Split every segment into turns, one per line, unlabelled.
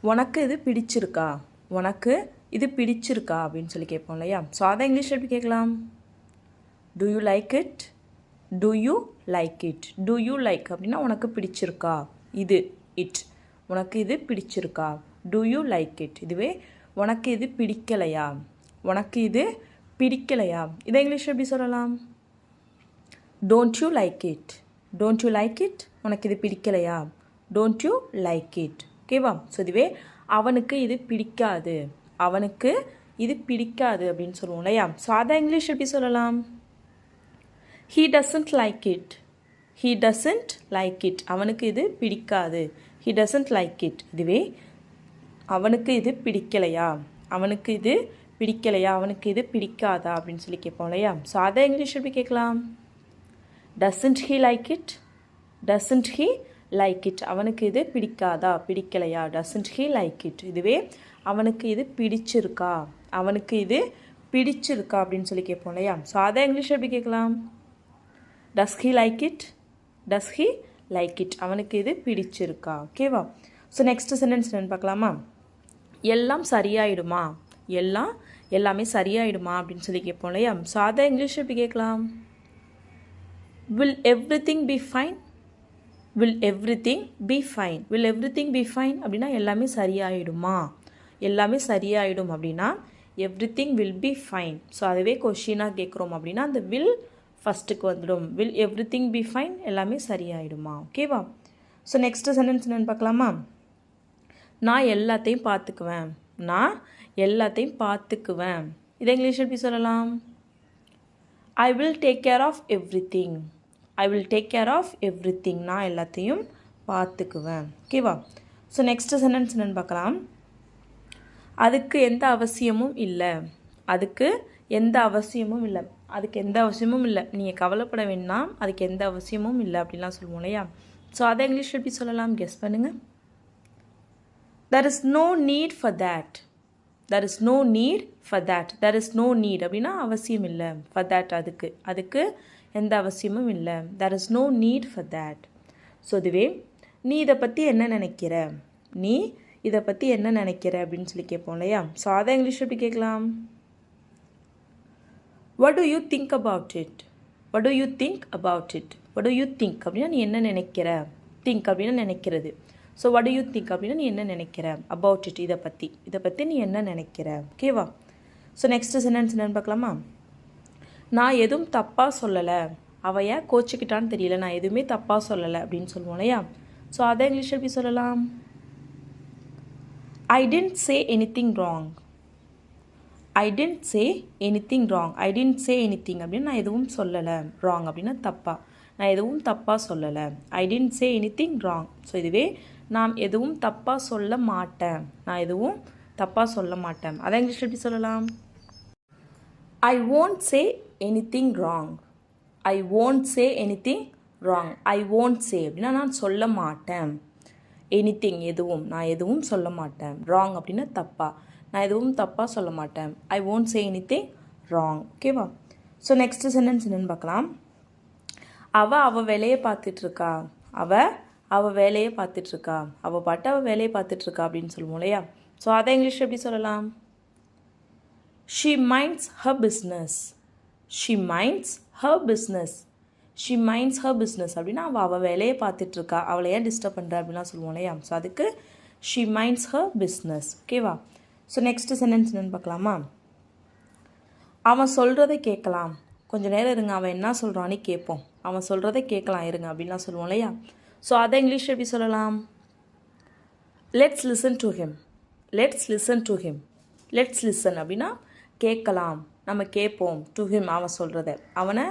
உனக்கு இது பிடிச்சிருக்கா, உனக்கு இது பிடிச்சிருக்கா அப்படின்னு சொல்லி கேட்போம் இல்லையா. ஸோ அதை இங்கிலீஷ் எப்படி கேட்கலாம்? To you like it, to you like it. To you like அப்படின்னா உனக்கு பிடிச்சிருக்கா, இது இட், உனக்கு இது பிடிச்சிருக்கா, டு யூ லைக் இட். இதுவே உனக்கு இது பிடிக்கலையா, உனக்கு இது பிடிக்கலையா, இதை இங்கிலீஷ் எப்படி சொல்லலாம்? Don't you like it, don't you like it. உனக்கு இது பிடிக்கலையா, டோன்ட் யூ லைக் இட். ஓகேவா? ஸோ இதுவே அவனுக்கு இது பிடிக்காது, அவனுக்கு இது பிடிக்காது அப்படின்னு சொல்லுவோம் இல்லையா. ஸோ அதை இங்கிலீஷ் எப்படி சொல்லலாம்? He doesn't like it, he doesn't like it. அவனுக்கு இது பிடிக்காது, ஹீ டசன்ட் லைக் இட். இதுவே அவனுக்கு இது பிடிக்கலையா, அவனுக்கு இது பிடிக்கலையா, அவனுக்கு இது பிடிக்காதா அப்படின்னு சொல்லி கேட்போம் இல்லையா. ஸோ அதை இங்கிலீஷ் எப்படி கேட்கலாம்? Doesn't he like it, doesn't he like it. அவனுக்கு இது பிடிக்காதா, பிடிக்கலையா, டசன்ட் ஹீ லைக் இட். இதுவே அவனுக்கு இது பிடிச்சிருக்கா, அவனுக்கு இது பிடிச்சிருக்கா அப்படின்னு சொல்லி கேட்போம் இல்லையா. ஸோ அதை இங்கிலீஷ் எப்படி கேட்கலாம்? Does he like it, does he like it. அவனுக்கு இது பிடிச்சிருக்கா. ஓகேவா? ஸோ நெக்ஸ்ட் சென்டென்ஸ் என்னன்னு பார்க்கலாமா? எல்லாம் சரியாயிடுமா, எல்லாமே சரியாயிடுமா அப்படின்னு சொல்லி கேட்போம் இல்லையா. ஸோ அதை இங்கிலீஷ் எப்படி கேட்கலாம்? Will everything be fine, will everything be fine. Will everything be fine அப்படின்னா எல்லாமே சரியாயிடுமா, எல்லாமே சரியாயிடும் அப்படின்னா everything will be fine. So அதுவே கொஷினாக கேட்குறோம் அப்படின்னா அந்த வில் ஃபஸ்ட்டுக்கு வந்துடும். வில் எவ்ரிதிங் பி ஃபைன், எல்லாமே சரியாயிடுமா. ஓகேவா? ஸோ நெக்ஸ்ட் சென்டென்ஸ் என்னென்னு பார்க்கலாமா? நான் எல்லாத்தையும் பார்த்துக்குவேன், நான் எல்லாத்தையும் பார்த்துக்குவேன். இதை இங்கிலீஷ் எப்படி சொல்லலாம்? I will take care of everything, I will take care of everything. நான் எல்லாத்தையும் பார்த்துக்குவேன். ஓகேவா? ஸோ நெக்ஸ்ட் சென்டென்ஸ் என்னென்னு பார்க்கலாம். அதுக்கு எந்த அவசியமும் இல்லை, அதுக்கு எந்த அவசியமும் இல்லை, அதுக்கு எந்த அவசியமும் இல்லை, நீங்கள் கவலைப்பட வேண்டாம், அதுக்கு எந்த அவசியமும் இல்லை அப்படின்லாம் சொல்லுவோம் இல்லையா. ஸோ அதை இங்கிலீஷ் எப்படி சொல்லலாம்? கெஸ் பண்ணுங்கள். there is no need for that, there is no need for that. there is no need அப்படின்னா அவசியம் இல்லை, for that அதுக்கு எந்த அவசியமும் இல்லை. there is no need for that. So இதுவே நீ இதை பற்றி என்ன நினைக்கிற, நீ இதை பற்றி என்ன நினைக்கிற அப்படின்னு சொல்லி கேட்போம் இல்லையா. ஸோ அதை இங்கிலீஷ் எப்படி கேட்கலாம்? what do you think about it, what do you think about it. what do you think அப்படின்னா நீ என்ன நினைக்கிற, think அப்படின்னா நினைக்கிறது. So what do you think அப்படின்னா நீ என்ன நினைக்கிற, about it இதை பற்றி நீ என்ன நினைக்கிற. ஓகேவா? ஸோ நெக்ஸ்ட் சென்டென்ஸ் என்னென்னு பார்க்கலாமா? நான் எதுவும் தப்பாக சொல்லலை, அவ ஏன் கோச்சிக்கிட்டான்னு தெரியல, நான் எதுவுமே தப்பாக சொல்லலை அப்படின்னு சொல்லுவோம் இல்லையா. ஸோ அதை இங்கிலீஷ் எப்படி சொல்லலாம்? I didn't say anything wrong, I didn't say anything wrong. I didn't say anything அப்படின்னு நான் எதுவும் சொல்லலை, wrong அப்படின்னா தப்பா, நான் எதுவும் தப்பாக சொல்லலை. I didn't say anything wrong. So இதுவே நான் எதுவும் தப்பாக சொல்ல மாட்டேன், நான் எதுவும் தப்பாக சொல்ல மாட்டேன். அதை இங்கிலீஷ் எப்படி சொல்லலாம்? I won't say anything wrong, I won't say anything wrong. I won't say அப்படின்னா நான் சொல்ல மாட்டேன், எனிதிங் எதுவும், நான் எதுவும் சொல்ல மாட்டேன், ராங் அப்படின்னா தப்பா, நான் எதுவும் தப்பாக சொல்ல மாட்டேன். I won't say anything wrong. ஓகேவா? ஸோ நெக்ஸ்ட் சென்டென்ஸ் என்னென்னு பார்க்கலாம். அவள் வேலையை பார்த்துட்ருக்கா, அவள் வேலையை பார்த்துட்ருக்கா, அவள் வேலையை பார்த்துட்ருக்கா அப்படின்னு சொல்லுவோம் இல்லையா. ஸோ அதை இங்கிலீஷ் எப்படி சொல்லலாம்? She minds her business, she minds her business, she minds her business அப்படின்னா அவள் வேலையை பார்த்துட்ருக்கா, அவளை ஏன் டிஸ்டர்ப் பண்ணுறா அப்படின்லாம் சொல்லுவோம் இல்லையா. ஸோ அதுக்கு ஷி மைண்ட்ஸ் ஹர் பிஸ்னஸ். ஓகேவா? ஸோ நெக்ஸ்ட் சென்டென்ஸ் என்னென்னு பார்க்கலாமா? அவன் சொல்கிறதை கேட்கலாம், கொஞ்சம் நேரம் இருங்க, அவன் என்ன சொல்கிறான்னு கேட்போம், அவன் சொல்கிறதை கேட்கலாம் இருங்க அப்படின்லாம் சொல்லுவோம் இல்லையா. ஸோ அதை இங்கிலீஷ் எப்படி சொல்லலாம்? Let's listen to him, let's listen to him. Let's listen அப்படின்னா கேட்கலாம், நம்ம கேட்போம், டு ஹிம் அவன் சொல்கிறத, அவனை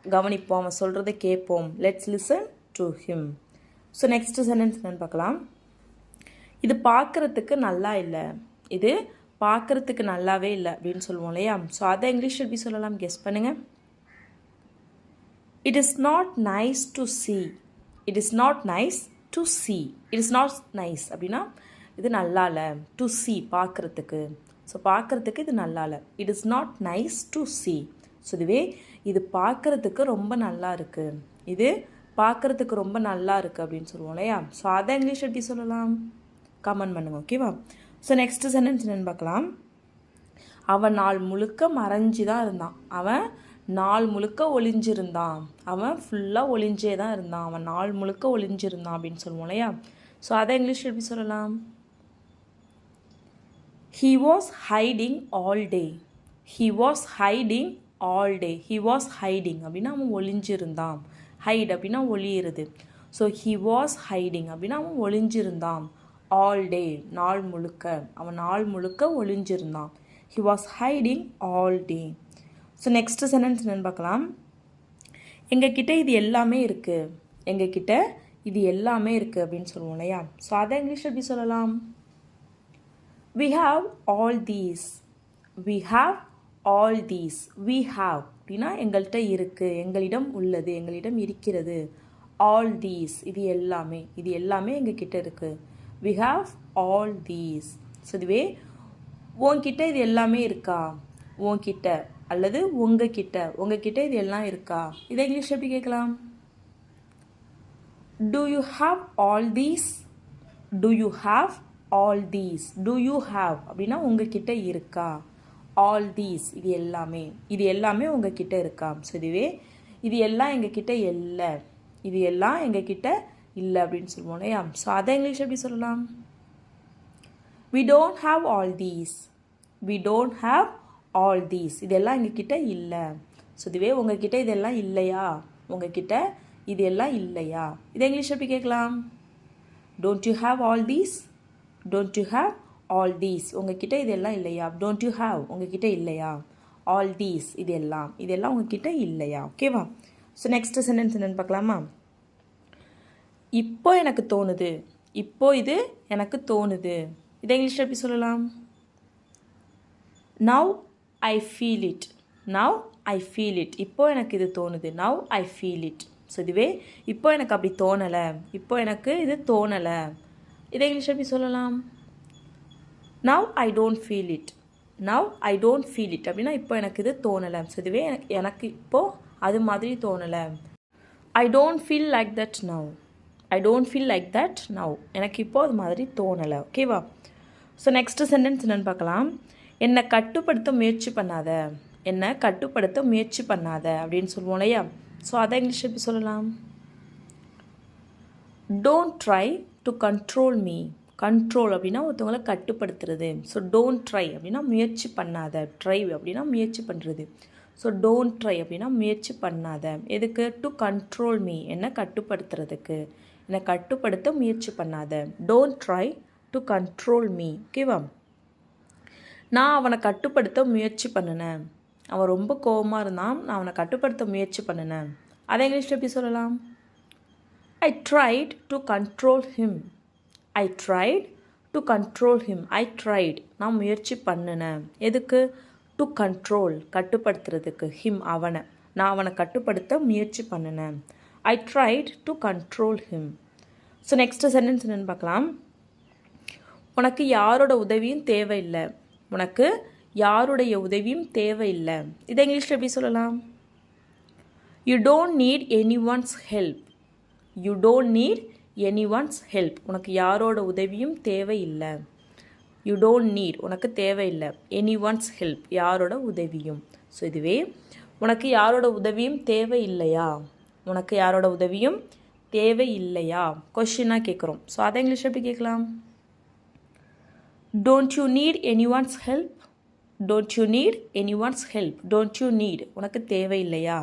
கவனிப்போம், அவன் சொல்கிறத கேட்போம். Let's listen to him. So next sentence என்னென்னு பார்க்கலாம். இது பார்க்குறதுக்கு நல்லா இல்லை, இது பார்க்குறதுக்கு நல்லாவே இல்லை அப்படின்னு சொல்லுவோம் இல்லையா. ஸோ அதை இங்கிலீஷ் எப்படி சொல்லலாம்? கெஸ் பண்ணுங்கள். It is not nice to see, it is not nice to see, it is not nice அப்படின்னா இது நல்லா இல்லை, டு see பார்க்குறதுக்கு. ஸோ பார்க்குறதுக்கு இது நல்லா இல்லை, it is not nice to see. So இதுவே இது பார்க்குறதுக்கு ரொம்ப நல்லா இருக்குது, இது பார்க்குறதுக்கு ரொம்ப நல்லா இருக்குது அப்படின்னு சொல்லுவோம் இல்லையா. ஸோ அதை இங்கிலீஷ் எப்படி சொல்லலாம்? கமெண்ட் பண்ணுங்க ஓகேவா. ஸோ நெக்ஸ்ட் சென்டென்ஸ் என்னென்னு பார்க்கலாம். அவன் நாள் முழுக்க மறைஞ்சி தான் இருந்தான். அவன் நாள் முழுக்க ஒளிஞ்சிருந்தான். அவன் ஃபுல்லாக ஒளிஞ்சே தான் இருந்தான். அவன் நாள் முழுக்க ஒளிஞ்சிருந்தான் அப்படின்னு சொல்லுவோம் இல்லையா. ஸோ அதை இங்கிலீஷில் எப்படி சொல்லலாம்? He was hiding all day. He was hiding all day. He was hiding அப்படின்னா அவன் ஒளிஞ்சிருந்தான். ஹைட் அப்படின்னா ஒளியிறது. ஸோ he was hiding அப்படின்னா அவன் ஒளிஞ்சிருந்தான். all day நாள் முழுக்க, அவன் நாள் முழுக்க ஒளிஞ்சிருந்தான். He was hiding all day. So next sentence என்னென்னு பார்க்கலாம். எங்ககிட்ட இது எல்லாமே இருக்குது. எங்ககிட்ட இது எல்லாமே இருக்குது அப்படின்னு சொல்லுவோம் இல்லையா. ஸோ அதை இங்கிலீஷில் எப்படி சொல்லலாம்? We have all these. We have all these. We have அப்படின்னா எங்கள்கிட்ட இருக்குது, எங்களிடம் உள்ளது, எங்களிடம் இருக்கிறது. all these இது எல்லாமே, இது எல்லாமே எங்ககிட்ட இருக்குது. We have all these. So இதுவே உன்கிட்ட இது எல்லாமே இருக்கா, உன்கிட்ட அல்லது உங்ககிட்ட இது எல்லாம் இருக்கா, இதை இங்கிலீஷ் எப்படி கேட்கலாம்? Do you have all these? Do you have all these? Do you have அப்படின்னா உங்ககிட்ட இருக்கா. all these இது எல்லாமே, இது எல்லாமே உங்ககிட்ட இருக்கா. ஸோ இதுவே இது எல்லாம் எங்ககிட்ட இல்லை, இது எல்லாம் எங்ககிட்ட இல்லை அப்படின்னு சொல்லுவோம் இல்லையா. ஸோ அதை இங்கிலீஷ் எப்படி சொல்லலாம்? We don't have all these. We don't have all these. இதெல்லாம் எங்ககிட்ட இல்லை. ஸோ இதுவே உங்ககிட்ட இதெல்லாம் இல்லையா, உங்ககிட்ட இது எல்லாம் இல்லையா, இதை இங்கிலீஷ் எப்படி கேட்கலாம்? Don't you have all these? Don't you have all these? உங்ககிட்ட இதெல்லாம் இல்லையா. Don't you have உங்ககிட்ட இல்லையா. all these இதெல்லாம் உங்ககிட்ட இல்லையா. ஓகேவா. ஸோ நெக்ஸ்ட் சென்டென்ஸ் என்னென்னு பார்க்கலாமா. இப்போ எனக்கு தோணுது. இப்போ இது எனக்கு தோணுது. இதை இங்கிலீஷில் எப்படி சொல்லலாம்? Now I feel it. Now I feel it. இப்போ எனக்கு இது தோணுது. Now I feel it. So இதுவே இப்போ எனக்கு அப்படி தோணலை, இப்போ எனக்கு இது தோணலை, இதை இங்கிலீஷ் எப்படி சொல்லலாம்? Now I don't feel it. Now I don't feel it அப்படின்னா இப்போ எனக்கு இது தோணலை. ஸோ இதுவே எனக்கு இப்போது அது மாதிரி தோணலை. I don't feel like that now. I don't feel like that now. எனக்கு இப்போ அது மாதிரி தோணலை. ஓகேவா. ஸோ நெக்ஸ்ட் சென்டென்ஸ் என்னென்னு பார்க்கலாம். என்னை கட்டுப்படுத்த முயற்சி பண்ணாத. என்னை கட்டுப்படுத்த முயற்சி பண்ணாத அப்படின்னு சொல்லுவோம் இல்லையா. ஸோ அதை இங்கிலீஷ் எப்படி சொல்லலாம்? Don't try to control me. Control அப்படின்னா ஒருத்தவங்களை கட்டுப்படுத்துறது. ஸோ டோன்ட் ட்ரை அப்படின்னா முயற்சி பண்ணாத. ட்ரை அப்படின்னா முயற்சி பண்ணுறது. ஸோ டோன்ட் ட்ரை அப்படின்னா முயற்சி பண்ணாத. எதுக்கு? டு கண்ட்ரோல் மீ என்னை கட்டுப்படுத்துறதுக்கு. என்னை கட்டுப்படுத்த முயற்சி பண்ணாத. Don't try to control me. ஓகேவா. நான் அவனை கட்டுப்படுத்த முயற்சி பண்ணினேன். அவன் ரொம்ப கோபமாக இருந்தான், நான் அவனை கட்டுப்படுத்த முயற்சி பண்ணினேன். அதை இங்கிலீஷில் எப்படி சொல்லலாம்? I tried to control him. I tried to control him. I tried நான் முயற்சி பண்ணினேன். எதுக்கு? டு கண்ட்ரோல் கட்டுப்படுத்துறதுக்கு. ஹிம் அவனை, நான் அவனை கட்டுப்படுத்த முயற்சி பண்ணினேன். I tried to control him. So next sentence என்னென்னு பார்க்கலாம். உனக்கு யாரோட உதவியும் தேவையில்லை. உனக்கு யாருடைய உதவியும் தேவையில்லை. இதை இங்கிலீஷில் எப்படி சொல்லலாம்? You don't need anyone's help. You don't need anyone's help. உனக்கு யாரோட உதவியும் தேவையில்லை. You don't need உனக்கு தேவையில்லை. anyone's help யாரோட உதவியும். ஸோ இதுவே உனக்கு யாரோட உதவியும் தேவையில்லையா, உனக்கு யாரோட உதவியும் தேவையில்லையா கொஷினாக கேட்குறோம். ஸோ அதை இங்கிலீஷ் எப்படி கேட்கலாம்? Don't you need anyone's help? Don't you need anyone's help? Don't you need உனக்கு தேவையில்லையா.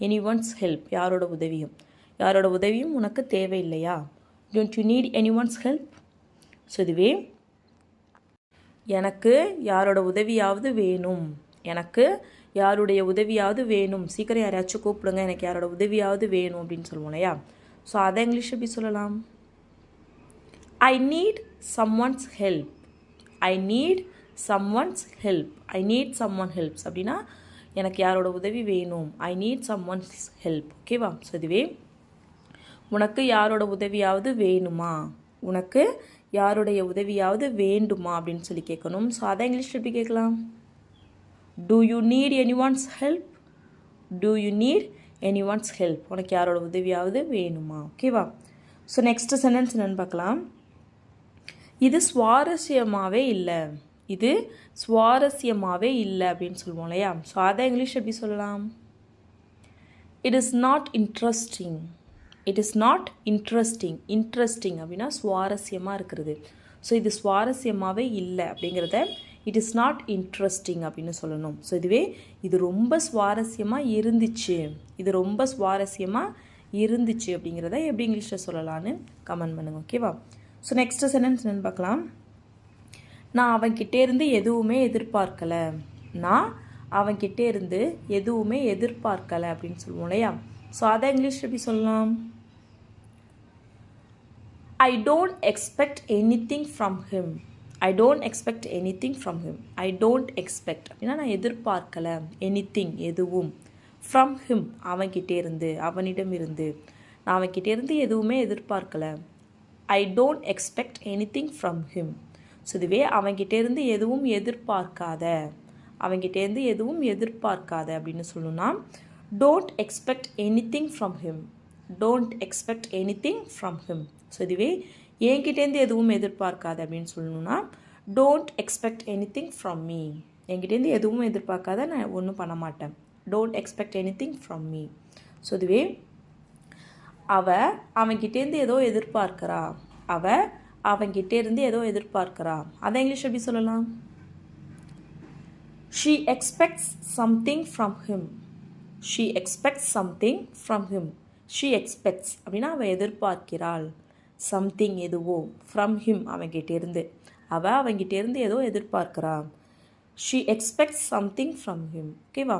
anyone's help யாரோட உதவியும், யாரோட உதவியும் உனக்கு தேவையில்லையா. Don't you need anyone's help? So இதுவே எனக்கு யாரோட உதவியாவது வேணும், எனக்கு யாருடைய உதவியாவது வேணும், சீக்கிரம் யாரையாச்சும் கூப்பிடுங்க, எனக்கு யாரோட உதவியாவது வேணும் அப்படின்னு சொல்லுவோம் இல்லையா. ஸோ அதை இங்கிலீஷ் எப்படி சொல்லலாம்? I need someone's help. I need someone's help. I need someone helps அப்படின்னா எனக்கு யாரோட உதவி வேணும். I need someone's help. ஓகேவா. ஸோ இதுவே உனக்கு யாரோட உதவியாவது வேணுமா, உனக்கு யாருடைய உதவியாவது வேண்டுமா அப்படின்னு சொல்லி கேட்கணும். ஸோ அதை இங்கிலீஷ் எப்படி கேட்கலாம்? Do you need anyone's help? Do you need anyone's help? உனக்கு யாரோட உதவியாவது வேணுமா. ஓகேவா. ஸோ நெக்ஸ்ட் சென்டென்ஸ் என்னென்னு பார்க்கலாம். இது சுவாரஸ்யமாகவே இல்லை, இது சுவாரஸ்யமாகவே இல்லை அப்படின்னு சொல்லுவோம் இல்லையா. ஸோ அதை இங்கிலீஷ் எப்படி சொல்லலாம்? It is not interesting. It is not interesting. Interesting அப்படின்னா சுவாரஸ்யமாக இருக்கிறது. ஸோ இது சுவாரஸ்யமாகவே இல்லை அப்படிங்கிறத இட் இஸ் நாட் இன்ட்ரெஸ்டிங் அப்படின்னு சொல்லணும். ஸோ இதுவே இது ரொம்ப சுவாரஸ்யமாக இருந்துச்சு, இது ரொம்ப சுவாரஸ்யமாக இருந்துச்சு அப்படிங்கிறத எப்படி இங்கிலீஷில் சொல்லலான்னு கமெண்ட் பண்ணுங்க. ஓகேவா? ஸோ நெக்ஸ்ட்டு சென்டென்ஸ் என்னென்னு பார்க்கலாம். நான் அவன்கிட்டே இருந்து எதுவுமே எதிர்பார்க்கலை. நான் அவன்கிட்டே இருந்து எதுவுமே எதிர்பார்க்கலை அப்படின்னு சொல்லுவோம் இல்லையா. ஸோ அதை இங்கிலீஷ் எப்படி சொல்லலாம்? I don't expect anything from him. I don't expect anything from him. I don't expect அப்படின்னா நான் எதிர்பார்க்கலை, anything எதுவும், from him அவன்கிட்டே இருந்து, அவனிடம் இருந்து, நான் அவன்கிட்டே இருந்து எதுவுமே எதிர்பார்க்கலை. I don't expect anything from him. So இதுவே அவன்கிட்டே இருந்து எதுவும் எதிர்பார்க்காத, அவன்கிட்டே இருந்து எதுவும் எதிர்பார்க்காத அப்படின்னு சொல்லணும்னா don't expect anything from him. Don't expect anything from him. So இதுவே என்கிட்டேருந்து எதுவும் எதிர்பார்க்காத அப்படின்னு சொல்லணும்னா don't expect anything from me. என்கிட்டேருந்து எதுவும் எதிர்பார்க்காத, நான் ஒன்றும் பண்ண மாட்டேன். Don't expect anything from me. So இதுவே அவன்கிட்டேருந்து ஏதோ எதிர்பார்க்கிறா, அவன்கிட்டேருந்து ஏதோ எதிர்பார்க்கிறா, அதை இங்கிலீஷ் எப்படி சொல்லலாம்? She expects something from him. She expects something from him. She expects அப்படின்னா அவள் எதிர்பார்க்கிறாள், சம்திங் எதுவோ, ஃப்ரம் ஹிம் அவன்கிட்டேருந்து, அவன்கிட்டேருந்து ஏதோ எதிர்பார்க்கிறா. She expects something from him. ஓகேவா?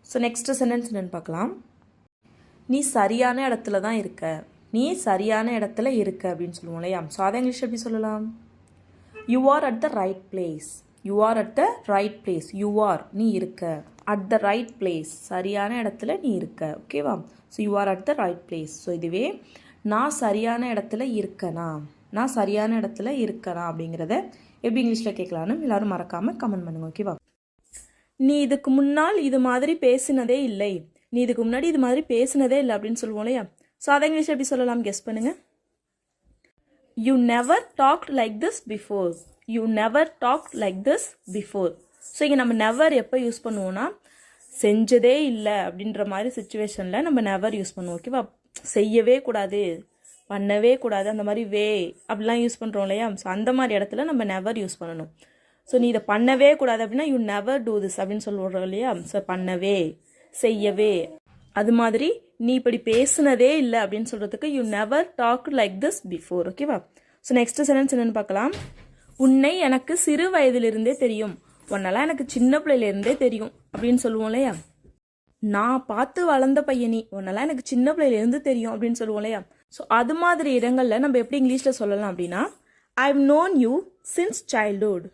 ஸோ நெக்ஸ்ட் சென்டென்ஸ் என்னென்னு பார்க்கலாம். நீ சரியான இடத்துல தான் இருக்க, நீ சரியான இடத்துல இருக்க அப்படின்னு சொல்லுவோம் இல்லையா. ஸோ அதை இங்கிலீஷ் எப்படி சொல்லலாம்? You are at the right place. You are at the right place. You are நீ இருக்க, அட் த ரைட் பிளேஸ் சரியான இடத்துல நீ இருக்க. ஓகேவா? So you are at the right place. So இதுவே நான் சரியான இடத்துல இருக்கனா, நான் சரியான இடத்துல இருக்கனா அப்படிங்கிறத எப்படி இங்கிலீஷில் கேட்கலான்னு எல்லாரும் மறக்காமல் கமெண்ட் பண்ணுங்க. ஓகேவா? நீ இதுக்கு முன்னால் இது மாதிரி பேசினதே இல்லை, நீ இதுக்கு முன்னாடி இது மாதிரி பேசினதே இல்லை அப்படின்னு சொல்லுவோம் இல்லையா. ஸோ அதை இங்கிலீஷ் எப்படி சொல்லலாம்? கெஸ் பண்ணுங்க. You never talked like this before. You never talked like this before. So இங்கே நம்ம நெவர் எப்போ யூஸ் பண்ணுவோம்னா செஞ்சதே இல்லை அப்படின்ற மாதிரி சுச்சுவேஷனில் நம்ம நெவர் யூஸ் பண்ணுவோம். ஓகேவா? செய்யவே கூடாது, பண்ணவே கூடாது, அந்த மாதிரி வே அப்படிலாம் யூஸ் பண்ணுறோம் இல்லையா. ஸோ அந்த மாதிரி இடத்துல நம்ம நெவர் யூஸ் பண்ணணும். ஸோ நீ இதை பண்ணவே கூடாது அப்படின்னா யூ நெவர் டூ திஸ் அப்படின்னு சொல்லுறோம் இல்லையா. ஸோ பண்ணவே, செய்யவே, அது மாதிரி நீ இப்படி பேசுனதே இல்லை அப்படின்னு சொல்கிறதுக்கு you never talk like this before. ஓகேவா? ஸோ நெக்ஸ்ட் சென்டென்ஸ் என்னென்னு பார்க்கலாம். உன்னை எனக்கு சிறு வயதிலிருந்தே தெரியும், உன்னெல்லாம் எனக்கு சின்ன பிள்ளையிலேருந்தே தெரியும் அப்படின்னு சொல்லுவோம் இல்லையா. நான் பார்த்து வளர்ந்த பையனி, உன்னெல்லாம் எனக்கு சின்ன பிள்ளையிலேருந்து தெரியும் அப்படின்னு சொல்லுவோம் இல்லையா. ஸோ அது மாதிரி இடங்களில் நம்ம எப்படி இங்கிலீஷில் சொல்லலாம் அப்படின்னா I've known you since childhood.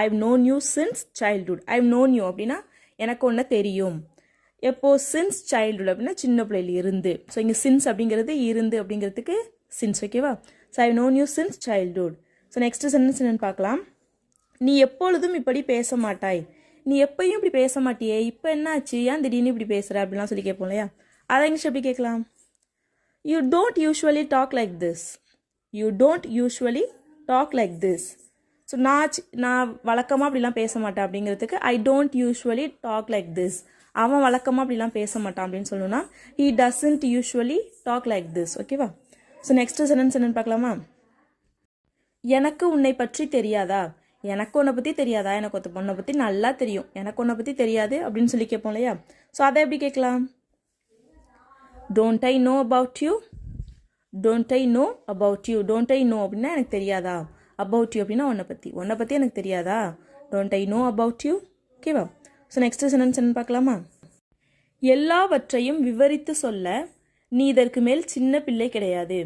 I've known you since childhood. I've known you அப்படின்னா எனக்கு ஒன்று தெரியும். எப்போ சின்ஸ் சைல்ட்ஹுட் அப்படின்னா சின்ன பிள்ளையில இருந்து. ஸோ இங்கே சின்ஸ் அப்படிங்கிறது இருந்து அப்படிங்கிறதுக்கு சின்ஸ். ஓகேவா? So I've known you since childhood. So next sentence என்னன்னு பார்க்கலாம். நீ எப்பொழுதும் இப்படி பேச மாட்டாய், நீ எப்பயும் இப்படி பேச மாட்டியே, இப்போ என்ன ஆச்சு, ஏன் திடீர்னு இப்படி பேசுகிற அப்படிலாம் சொல்லி கேட்போம் இல்லையா. அதை இங்கிலீஷ் எப்படி கேட்கலாம்? You don't usually talk like this. You don't usually talk like this. So நான் வழக்கமாக அப்படிலாம் பேச மாட்டேன் அப்படிங்கிறதுக்கு I don't usually talk like this. அவன் வழக்கமாக அப்படிலாம் பேச மாட்டான் அப்படின்னு சொல்லணும்னா he doesn't usually talk like this. ஓகேவா? ஸோ நெக்ஸ்ட் சென்டென்ஸ் என்னன்னு பார்க்கலாமா. எனக்கு உன்னை பற்றி தெரியாதா, எனக்கு உன்னை பற்றி தெரியாதா, எனக்கு ஒருத்த பொண்ணை பற்றி நல்லா தெரியும், எனக்கு உன்னை பற்றி தெரியாது அப்படின்னு சொல்லி கேட்போம் இல்லையா. ஸோ அதை எப்படி கேட்கலாம்? Don't I know about you. Don't I know about you. Don't I know அப்படின்னா எனக்கு தெரியாதா, அபவுட் யூ அப்படின்னா உன்னை பற்றி எனக்கு தெரியாதா, don't I know about you. ஓகேவா? ஸோ நெக்ஸ்ட் சென்டென்ஸ் என்னன்னு பார்க்கலாமா. எல்லாவற்றையும் விவரித்து சொல்ல நீ இதற்கு மேல் சின்ன பிள்ளை கிடையாது.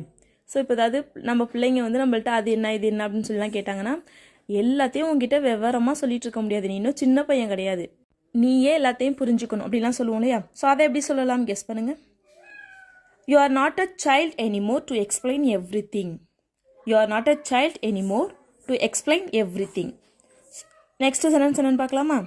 ஸோ இப்போ அதாவது நம்ம பிள்ளைங்க வந்து நம்மள்ட்ட அது என்ன இது என்ன அப்படின்னு சொல்லலாம் கேட்டாங்கன்னா எல்லாத்தையும் உங்ககிட்ட விவரமாக சொல்லிட்டு இருக்க முடியாது, நீ இன்னும் சின்ன பையன் கிடையாது, நீயே எல்லாத்தையும் புரிஞ்சுக்கணும் அப்படிலாம் சொல்லுவோம் இல்லையா. ஸோ அதை எப்படி சொல்லலாம் கெஸ் பண்ணுங்க. You are not a child anymore to explain every thing. You are not a child anymore to explain every thing. Next sentence என்னன்னு பார்க்கலாமா.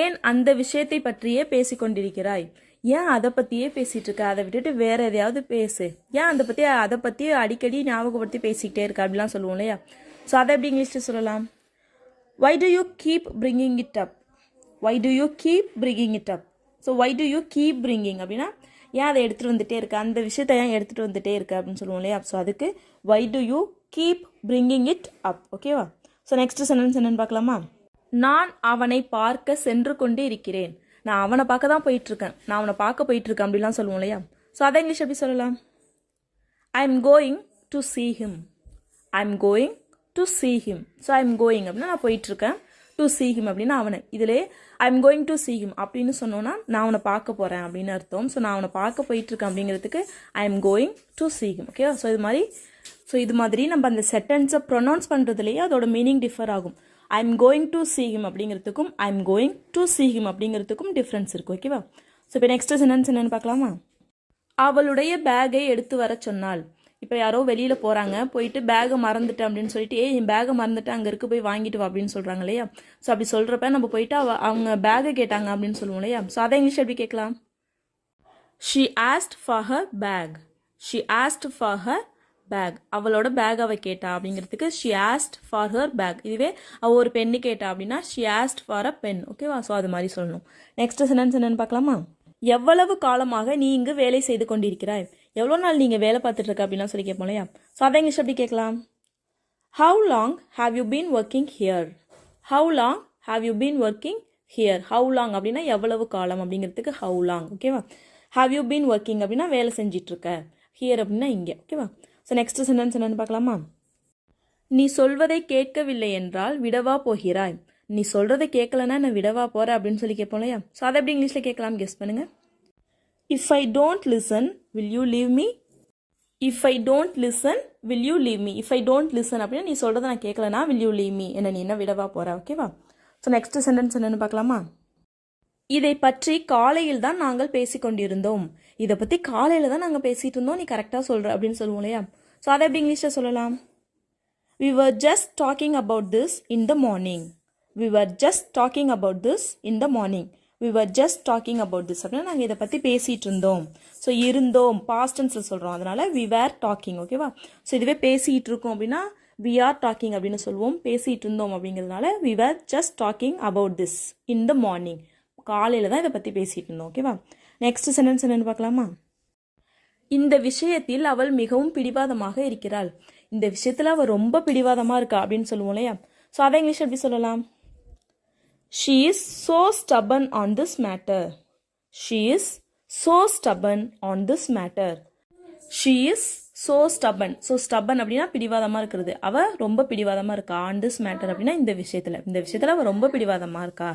ஏன் அந்த விஷயத்தை பற்றியே பேசிக்கொண்டிருக்கிறாய், ஏன் அதை பற்றியே பேசிகிட்டு இருக்க, அதை விட்டுட்டு வேறு எதையாவது பேசு, ஏன் அதை பற்றி அடிக்கடி ஞாபகப்படுத்தி பேசிக்கிட்டே இருக்க அப்படிலாம் சொல்லுவோம் இல்லையா. ஸோ அதை எப்படி இங்கிலீஷில் சொல்லலாம்? why do you keep bringing it up? why do you keep bringing it up? So why do you keep bringing அப்படின்னா ஏன் அதை எடுத்துகிட்டு வந்துட்டே இருக்க, அந்த விஷயத்தை ஏன் எடுத்துகிட்டு வந்துட்டே இருக்க அப்படின்னு சொல்லுவோம் இல்லையா? ஸோ அதுக்கு why do you keep bringing it up? ஓகேவா? ஸோ நெக்ஸ்ட் சென்டென்ஸ் என்னன்னு பார்க்கலாமா? நான் அவனை பார்க்க சென்று கொண்டு இருக்கிறேன். நான் அவனை பார்க்க தான் போயிட்டுருக்கேன், நான் அவனை பார்க்க போயிட்டுருக்கேன் அப்படிலாம் சொல்லுவோம் இல்லையா? ஸோ அதை இங்கிலீஷ் எப்படி சொல்லலாம்? ஐ am going to see him. I am going to see him. So I am going அப்படின்னா நான் போயிட்டுருக்கேன், டு see him அப்படின்னா அவனை. இதிலே ஐ am going to see him அப்படின்னு சொன்னோன்னா நான் அவனை பார்க்க போகிறேன் அப்படின்னு அர்த்தம். ஸோ நான் அவனை பார்க்க போயிட்டுருக்கேன் அப்படிங்கிறதுக்கு ஐ am going to see him. ஓகேவா? ஸோ இது மாதிரி நம்ம அந்த சென்டென்ஸை ப்ரொனவுன்ஸ் பண்ணுறதுலேயே அதோட மீனிங் டிஃபர் ஆகும். I am going to see him அப்படிங்கிறதுக்கும் I am going to see him அப்படிங்கிறதுக்கும் டிஃப்ரென்ஸ் இருக்குது. ஓகேவா? ஸோ இப்போ நெக்ஸ்ட் சென்டென்ஸ் என்னென்னு பார்க்கலாமா? அவளுடைய பேக்கை எடுத்து வர சொன்னாள். இப்போ யாரோ வெளியில் போகிறாங்க, போயிட்டு பேகை மறந்துட்டேன் அப்படின்னு சொல்லிட்டு என் பேகை மறந்துட்டேன், அங்கே இருக்க போய் வாங்கிட்டு வா அப்படின்னு சொல்கிறாங்க இல்லையா? ஸோ அப்படி சொல்கிறப்ப நம்ம போயிட்டு அவங்க பேகை கேட்டாங்க அப்படின்னு சொல்லுவோம் இல்லையா? ஸோ அதை இங்கிலீஷ் எப்படி கேட்கலாம்? She asked for her bag. She asked for her bag. அவளோட பேக் அவள் கேட்டா அப்படிங்கிறதுக்கு she asked for her bag. இதுவே அவள் ஒரு பென்னு கேட்டா அப்படின்னா she asked for a pen. ஓகேவா? ஸோ அது மாதிரி சொல்லணும். நெக்ஸ்ட் சென்டென்ஸ் என்னன்னு பார்க்கலாமா? எவ்வளவு காலமாக நீ இங்கு வேலை செய்து கொண்டிருக்கிறாய்? எவ்வளோ நாள் நீங்கள் வேலை பார்த்துட்டு இருக்க அப்படின்னா சொல்லி கேட்போம் இல்லையா? ஸோ அதை இங்கிலீஷ் எப்படி கேட்கலாம்? How long have you been working here? How long have you been working here? How long அப்படின்னா எவ்வளவு காலம் அப்படிங்கிறதுக்கு ஹவு லாங். ஓகேவா? ஹாவ் யூ பீன் ஒர்க்கிங் அப்படின்னா வேலை செஞ்சிட்டு இருக்க, ஹியர் அப்படின்னா இங்கே. ஓகேவா? ஸோ நெக்ஸ்ட் சென்டென்ஸ் என்னன்னு பார்க்கலாமா? நீ சொல்வதை கேட்கவில்லை என்றால் விடவா போகிறாய்? நீ சொல்கிறத கேட்கலன்னா நான் விடவா போகிற அப்படின்னு சொல்லி கேட்போம் இல்லையா? ஸோ அதை எப்படி இங்கிலீஷில் கேட்கலாம்? கெஸ் பண்ணுங்க. If I don't listen will you leave me? If I don't listen will you leave me? If I don't listen அப்படின்னா நீ சொல்கிறத நான் கேட்கலனா வில் யூ லீவ் மீ, என்ன நீ என்ன விடவா போகிற? ஓகேவா? ஸோ நெக்ஸ்ட் சென்டென்ஸ் என்னன்னு பார்க்கலாமா? இதை பற்றி காலையில் தான் நாங்கள் பேசி கொண்டிருந்தோம். இதை பற்றி காலையில் தான் நாங்கள் பேசிகிட்டு இருந்தோம், நீ கரெக்டாக சொல்கிற அப்படின்னு சொல்லுவோம் இல்லையா? ஸோ அதை எப்படி இங்கிலீஷில் சொல்லலாம்? We were just talking about this in the morning. We were just talking about this in the morning. We were just talking about this அப்படின்னா நாங்கள் இதை பற்றி பேசிகிட்டு இருந்தோம். ஸோ இருந்தோம் பாஸ்ட் டென்ஸில் சொல்கிறோம், அதனால் we were talking. ஓகேவா? ஸோ இதுவே பேசிகிட்டு இருக்கோம் அப்படின்னா we are talking அப்படின்னு சொல்லுவோம். பேசிகிட்டு இருந்தோம் அப்படிங்கிறதுனால we were just talking about this in the morning. காலையில் தான் இதை பற்றி பேசிகிட்டு இருந்தோம். ஓகேவா? நெக்ஸ்ட் சென்டென்ஸ் என்னென்னு பார்க்கலாமா? இந்த விஷயத்தில் அவள் மிகவும் பிடிவாதமாக இருக்கிறாள். இந்த விஷயத்தில் அவள் ரொம்ப பிடிவாதமாக இருக்கா அப்படின்னு சொல்லுவோம் இல்லையா? ஸோ அதை இங்கிலீஷ் எப்படி சொல்லலாம்? She is so stubborn on this matter. She is so stubborn on this matter. She is so stubborn. So stubborn அப்படின்னா பிடிவாதமாக இருக்கிறது. அவள் ரொம்ப பிடிவாதமாக இருக்கா. ஆன் திஸ் மேட்டர் அப்படின்னா இந்த விஷயத்தில் அவள் ரொம்ப பிடிவாதமாக இருக்கா.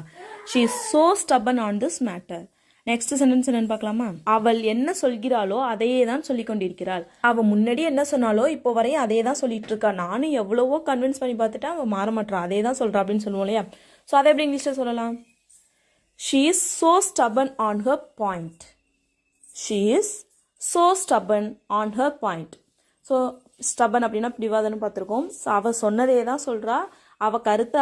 She is so stubborn on this matter. Next sentence என்னன்னு பார்க்கலாமா? அவள் என்ன சொல்கிறாளோ அதையே தான் சொல்லி கொண்டிருக்கிறாள். அவள் முன்னாடி என்ன சொன்னாலோ இப்போ வரையும் அதே தான் சொல்லிட்டு இருக்கா. நானும் எவ்வளவோ கன்வின்ஸ் பண்ணி பார்த்துட்டேன், அவள் மாற மாட்டான், அதே தான் சொல்கிறா அப்படின்னு சொல்லுவோம் இல்லையா? ஸோ அதை எப்படி இங்கிலீஷில் சொல்லலாம்? She is so stubborn on her point. She is so stubborn on her point. So stubborn அப்படின்னா பிடிவாதன்னு பார்த்துருக்கோம். ஸோ அவள் சொன்னதே தான் சொல்கிறா, அவள் கருத்தை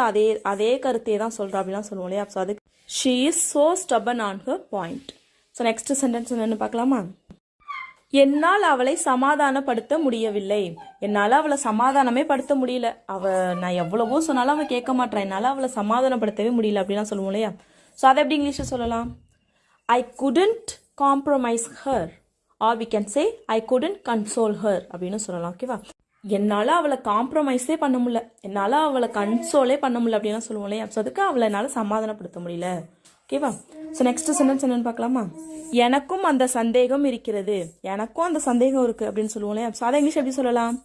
அதே கருத்தையே தான் சொல்கிறா அப்படிலாம் சொல்லுவோம் இல்லையா? ஸோ அதுக்கு she is so stubborn on her point. So next sentence என்னன்னு பார்க்கலாமா? என்னால் அவளை சமாதானப்படுத்த முடியவில்லை. என்னால் அவளை சமாதானமே படுத்த முடியல. நான் எவ்வளவோ சொன்னாலும் அவள் கேட்க மாட்டேன், என்னால் அவளை சமாதானப்படுத்தவே முடியல அப்படிலாம் சொல்லுவோம் இல்லையா? ஸோ அதை எப்படி இங்கிலீஷில் சொல்லலாம்? I couldn't compromise her, or we can say I couldn't console her அப்படின்னு சொல்லலாம். ஓகேவா? என்னால் அவளை காம்ப்ரமைஸே பண்ண முடியல, என்னால் அவளை கன்சோலே பண்ண முடியல அப்படின்னா சொல்லுவோம் இல்லையா? ஸோ அதுக்கு அவளை என்னால் சமாதானப்படுத்த முடியல. ஓகேவா? ஸோ நெக்ஸ்ட் சென்டென்ஸ் என்னன்னு பார்க்கலாமா? எனக்கும் அந்த சந்தேகம் இருக்கிறது. எனக்கும் அந்த சந்தேகம் இருக்குது அப்படின்னு சொல்லுவோம் இல்லையா? ஸோ அதை இங்கிலீஷ் எப்படி சொல்லலாம்?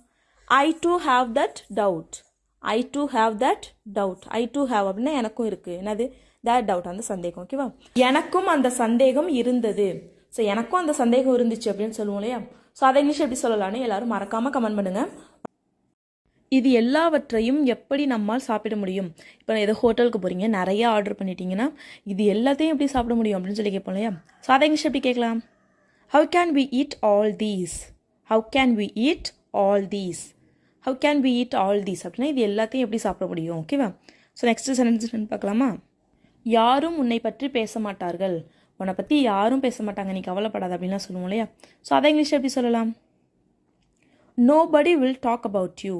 I too have that doubt. I too have that doubt. I too have அப்படின்னா எனக்கும் இருக்குது, என்னது தட் டவுட், அந்த சந்தேகம். ஓகேவா? எனக்கும் அந்த சந்தேகம் இருந்தது. ஸோ எனக்கும் அந்த சந்தேகம் இருந்துச்சு அப்படின்னு சொல்லுவோம் இல்லையா? ஸோ அதை இங்கிலீஷ் எப்படி சொல்லலான்னு எல்லாரும் மறக்காமல் கமெண்ட் பண்ணுங்கள். இது எல்லாவற்றையும் எப்படி நம்மால் சாப்பிட முடியும்? இப்போ ஏதோ ஹோட்டலுக்கு போகிறீங்க, நிறைய ஆர்டர் பண்ணிட்டீங்கன்னா இது எல்லாத்தையும் எப்படி சாப்பிட முடியும் அப்படின்னு சொல்லி கேட்போம் இல்லையா? ஸோ அதை இங்கிலீஷ் எப்படி கேட்கலாம்? How can we eat all these? How can we eat all these? How can we eat all these அப்படின்னா இது எல்லாத்தையும் எப்படி சாப்பிட முடியும்? ஓகேவா? ஸோ நெக்ஸ்ட் சென்டென்ஸ் பார்க்கலாமா? யாரும் உன்னை பற்றி பேச மாட்டார்கள். உன்னை பற்றி யாரும் பேச மாட்டாங்க, நீ கவலைப்படாத அப்படின்லாம் சொல்லுவோம் இல்லையா? ஸோ அதை இங்கிலீஷ் எப்படி சொல்லலாம்? Nobody will talk about you.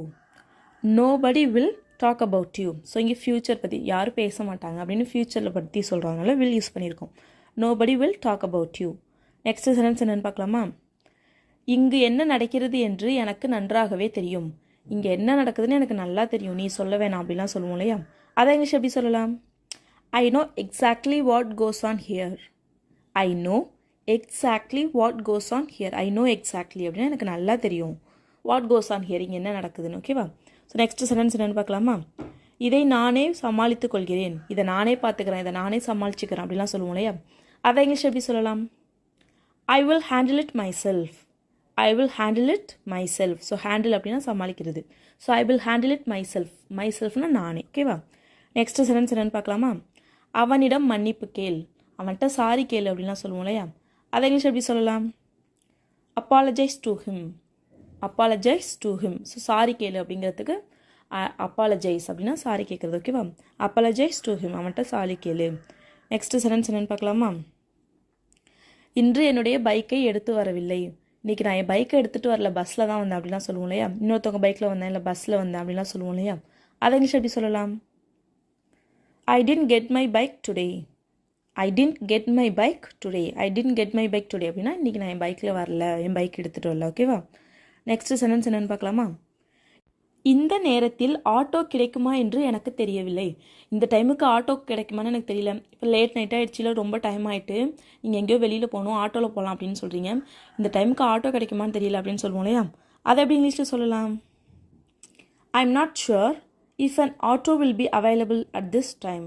Nobody will talk about you. So இங்கே ஃப்யூச்சர் பற்றி யாரும் பேச மாட்டாங்க அப்படின்னு ஃப்யூச்சரில் பற்றி சொல்கிறதுனால வில் யூஸ் பண்ணியிருக்கோம். Nobody will talk about you. Next sentence என்னென்னு பார்க்கலாமா? இங்கு என்ன நடக்கிறது என்று எனக்கு நன்றாகவே தெரியும். இங்கே என்ன நடக்குதுன்னு எனக்கு நல்லா தெரியும், நீ சொல்ல வேணாம் அப்படிலாம் சொல்லுவோம் இல்லையா? அதை இங்கிலீஷ் எப்படி சொல்லலாம்? I know exactly what goes on here. I know exactly what goes on here. I know exactly அப்படின்னா எனக்கு நல்லா தெரியும். வாட் கோஸ் ஆன் ஹியர் இங்கே என்ன நடக்குதுன்னு. ஓகேவா? ஸோ நெக்ஸ்ட் சென்டென்ஸ் என்னென்னு பார்க்கலாமா? இதை நானே சமாளித்து கொள்கிறேன், இதை நானே பார்த்துக்கிறேன், இதை நானே சமாளிச்சுக்கிறேன் அப்படிலாம் சொல்லுவோம் இல்லையா? அதை இங்கிலீஷ் எப்படி சொல்லலாம்? I will handle it myself. I will handle it myself. So handle அப்படின்னா சமாளிக்கிறது. So I will handle it myself. My செல்ஃப்னா நானே. ஓகேவா? நெக்ஸ்ட் சென்டென்ஸ் என்னென்னு பார்க்கலாமா? அவனிடம் மன்னிப்பு கேள், அவன்கிட்ட சாரி கேள் அப்படின்லாம் சொல்லுவோம் இல்லையா? அதை இங்கிலீஷ் எப்படி சொல்லலாம்? Apologise to him. Apologise to him. So sorry கேளு அப்படிங்கிறதுக்கு அப்பாலஜைஸ் அப்படின்னா சாரி கேட்குறது. ஓகேவா? அப்பாலஜைஸ் டு ஹிம், அவன்கிட்ட சாரி கேளு. நெக்ஸ்ட் சென்டென்ஸ் என்னென்னு பார்க்கலாமா? இன்று என்னுடைய பைக்கை எடுத்து வரவில்லை. இன்றைக்கி நான் என் பைக்கை எடுத்துகிட்டு வரல, பஸ்ஸில் தான் வந்தேன் அப்படிலாம் சொல்லுவோம் இல்லையா? இன்னொருத்தவங்க பைக்கில் வந்தேன், இல்லை பஸ்ஸில் வந்தேன் அப்படிலாம் சொல்லுவோம் இல்லையா? அதை இங்கிலீஷ் எப்படி சொல்லலாம்? I didn't get my bike today. I didn't get my bike today. I didn't get my bike today அப்படின்னா இன்றைக்கி நான் என் பைக்கில் வரல, என் பைக் எடுத்துகிட்டு வரல. ஓகேவா? நெக்ஸ்ட் சென்டென்ஸ் என்னென்னு பார்க்கலாமா? இந்த நேரத்தில் ஆட்டோ கிடைக்குமா என்று எனக்கு தெரியவில்லை. இந்த டைமுக்கு ஆட்டோ கிடைக்குமான்னு எனக்கு தெரியல. இப்போ லேட் நைட் ஆகிடுச்சில, ரொம்ப டைம் ஆகிட்டு, நீங்கள் எங்கேயோ வெளியில் போகணும், ஆட்டோவில் போகலாம் அப்படின்னு சொல்கிறீங்க. இந்த டைமுக்கு ஆட்டோ கிடைக்குமான்னு தெரியல அப்படின்னு சொல்லுவோம் இல்லையா? அதை எப்படி இங்கிலீஷில் சொல்லலாம்? I am not sure if an auto will be available at this time.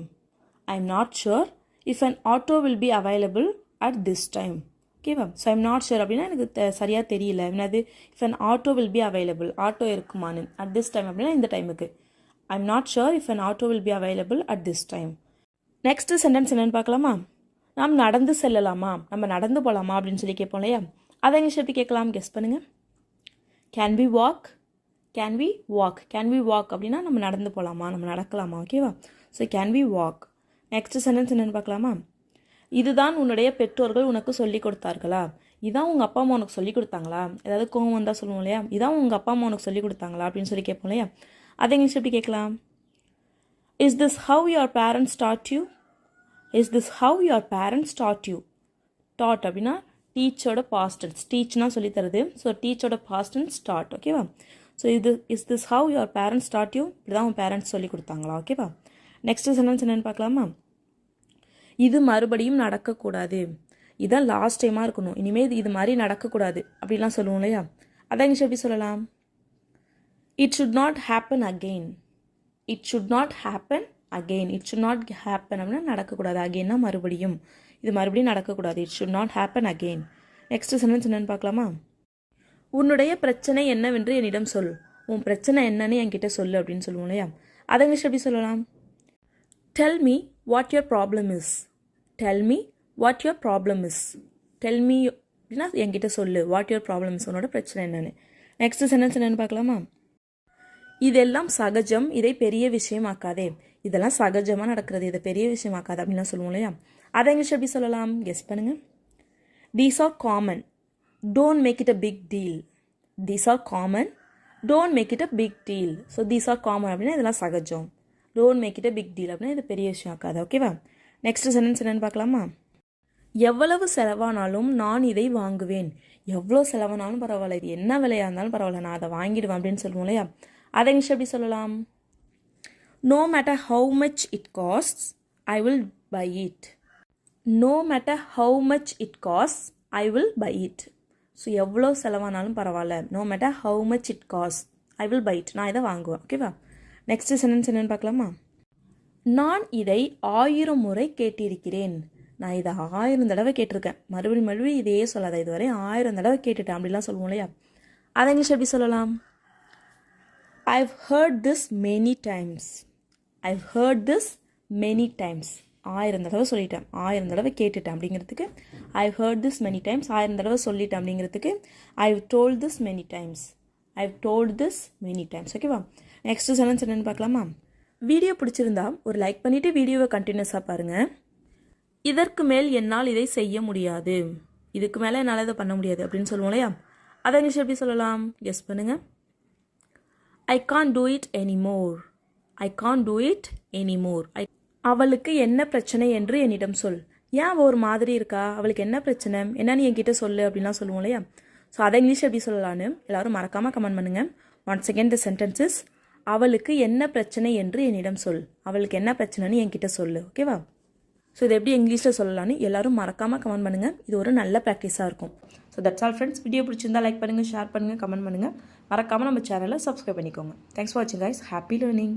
I am not sure if an auto will be available at this time. ஓகேவா? ஸோ ஐம் நாட் ஷுர் அப்படின்னா எனக்கு சரியாக தெரியல. என்னது? If an auto will be available, auto இருக்குமான்னு. At this time அப்படின்னா இந்த டைமுக்கு. I'm not sure if an auto will be available at this time. Next sentence என்னென்னு பார்க்கலாமா? நாம் நடந்து செல்லலாமா, நம்ம நடந்து போகலாமா அப்படின்னு சொல்லி கேட்போம் இல்லையா? அதை இங்கிலீஷ் எப்படி கேட்கலாம்? கெஸ் பண்ணுங்கள். Can we walk. Can we walk. Can we walk அப்படின்னா நம்ம நடந்து போகலாமா, நம்ம நடக்கலாமா. ஓகேவா? So can we walk. Next sentence என்னென்னு பார்க்கலாமா? இதுதான் உன்னுடைய பெற்றோர்கள் உனக்கு சொல்லி கொடுத்தார்களா. இதான் உங்கள் அப்பா அம்மா உனக்கு சொல்லி கொடுத்தாங்களா. ஏதாவது கோவம் வந்தால் சொல்லுவோம் இல்லையா? இதான் உங்கள் அப்பா அம்மா உனக்கு சொல்லி கொடுத்தாங்களா அப்படின்னு சொல்லி கேட்போம் இல்லையா? அதை இங்கிலீஷ் எப்படி கேட்கலாம்? Is this how your parents taught you. Is this how your parents taught you. Taught அப்படின்னா டீச்சோட பாஸ்ட் டென்ஸ். டீச்னா சொல்லி தருது. ஸோ டீச்சோட பாஸ்ட் டென்ஸ் டாட். ஓகேவா? So is this how your parents taught you. இப்படிதான் உன் பேரண்ட்ஸ் சொல்லி கொடுத்தாங்களா. ஓகேவா? நெக்ஸ்ட் சென்டென்ஸ் என்னென்னு பார்க்கலாமா? இது மறுபடியும் நடக்கக்கூடாது. இதான் லாஸ்ட் டைமாக இருக்கணும், இனிமேல் இது மாதிரி நடக்கக்கூடாது அப்படிலாம் சொல்லுவோம் இல்லையா? அதை இங்கிலீஷ் எப்படி சொல்லலாம்? It should not happen again. It should not happen again. It should not happen அப்படின்னா நடக்கக்கூடாது. அகெயின்னா மறுபடியும், இது மறுபடியும் நடக்கக்கூடாது. It should not happen again. Next sentence என்னென்னு பார்க்கலாமா? உன்னுடைய பிரச்சனை என்னவென்று என்னிடம் சொல். உன் பிரச்சனை என்னன்னு என்கிட்ட சொல்லு அப்படின்னு சொல்லுவோம் இல்லையா? அதை இங்கிலீஷ் எப்படி சொல்லலாம்? Tell me what your problem is. Tell me what your problem is. Tell me அப்படின்னா என்கிட்ட சொல்லு. வாட் யுவர் ப்ராப்ளம் இஸ், உன்னோட பிரச்சனை என்னன்னு. நெக்ஸ்ட் சென்டென்ஸ் என்னென்னு பார்க்கலாமா? இதெல்லாம் சகஜம், இதை பெரிய விஷயமாக்காதே. இதெல்லாம் சகஜமாக நடக்கிறது, இதை பெரிய விஷயமாக்காது அப்படின்லாம் சொல்லுவோம் இல்லையா? அதை இங்கிலீஷ் எப்படி சொல்லலாம்? கெஸ் பண்ணுங்கள். These are common, don't make it a big deal. These are common, don't make it a big deal. So these are common அப்படின்னா இதெல்லாம் சகஜம். Don't make it a big deal அப்படின்னா இது பெரிய விஷயம் ஆக்காது. ஓகேவா? நெக்ஸ்ட் சென்டென்ஸ் என்னென்னு பார்க்கலாமா? எவ்வளவு செலவானாலும் நான் இதை வாங்குவேன். எவ்வளோ செலவானாலும் பரவாயில்ல, இது என்ன விலையாக இருந்தாலும் பரவாயில்ல, நான் அதை வாங்கிடுவேன் அப்படின்னு சொல்லுவோம் இல்லையா? அதை இங்கிலீஷ் எப்படி சொல்லலாம்? No matter how much it costs I will buy it. No matter how much it costs I will buy it. So எவ்வளோ செலவானாலும் பரவாயில்ல, no matter how much it cost I will buy it, நான் இதை வாங்குவேன். ஓகேவா? Next sentence என்னென்னு பார்க்கலாமா? நான் இதை 1000 முறை கேட்டிருக்கிறேன். நான் இதை 1000 தடவை கேட்டிருக்கேன். மறுபடியும் இதையே சொல்லாத, இதுவரை 1000 தடவை கேட்டுட்டேன் அப்படிலாம் சொல்லுவோம் இல்லையா? அதை இங்கிலீஷ் எப்படி சொல்லலாம்? I've heard this many times. I've heard this many times. 1000 தடவை சொல்லிட்டேன், 1000 தடவை கேட்டுட்டேன் அப்படிங்கிறதுக்கு I've heard this many times. 1000 தடவை சொல்லிட்டேன் அப்படிங்கிறதுக்கு I've told this many times. I've told this many times. ஓகேவா? நெக்ஸ்ட் சென்டென்ஸ் என்னென்னு பார்க்கலாமா? வீடியோ பிடிச்சிருந்தா ஒரு லைக் பண்ணிவிட்டு வீடியோவை கண்டினியூஸாக பாருங்கள். இதற்கு மேல் என்னால் இதை செய்ய முடியாது. இதுக்கு மேலே என்னால் இதை பண்ண முடியாது அப்படின்னு சொல்லுவோம் இல்லையா? அதை இங்கிலீஷ் எப்படி சொல்லலாம்? கெஸ் பண்ணுங்கள். I can't do it anymore. I can't do it anymore. அவளுக்கு என்ன பிரச்சனை என்று என்னிடம் சொல். ஏன் அவள் ஒரு மாதிரி இருக்கா, அவளுக்கு என்ன பிரச்சனை, என்னன்னு என்கிட்ட சொல்லு அப்படின்லாம் சொல்லுவோம் இல்லையா. ஸோ அதை இங்கிலீஷ் எப்படி சொல்லலான்னு எல்லாரும் மறக்காமல் கமெண்ட் பண்ணுங்கள். Once again the sentences. அவளுக்கு என்ன பிரச்சனை என்று என்னிடம் சொல். அவளுக்கு என்ன பிரச்சனைன்னு என்கிட்ட சொல்லு. ஓகேவா. ஸோ இதை எப்படி இங்கிலீஷில் சொல்லலான்னு எல்லாரும் மறக்காமல் கமெண்ட் பண்ணுங்கள். இது ஒரு நல்ல ப்ராக்டிஸாக இருக்கும். So that's all friends. Video பிடிச்சிருந்தா லைக் பண்ணுங்கள், ஷேர் பண்ணுங்கள், கமெண்ட் பண்ணுங்கள். மறக்காமல் நம்ம சேனலை சப்ஸ்கிரைப் பண்ணிக்கோங்க. தேங்க்ஸ் ஃபார் வாட்சிங் கைஸ். Happy learning.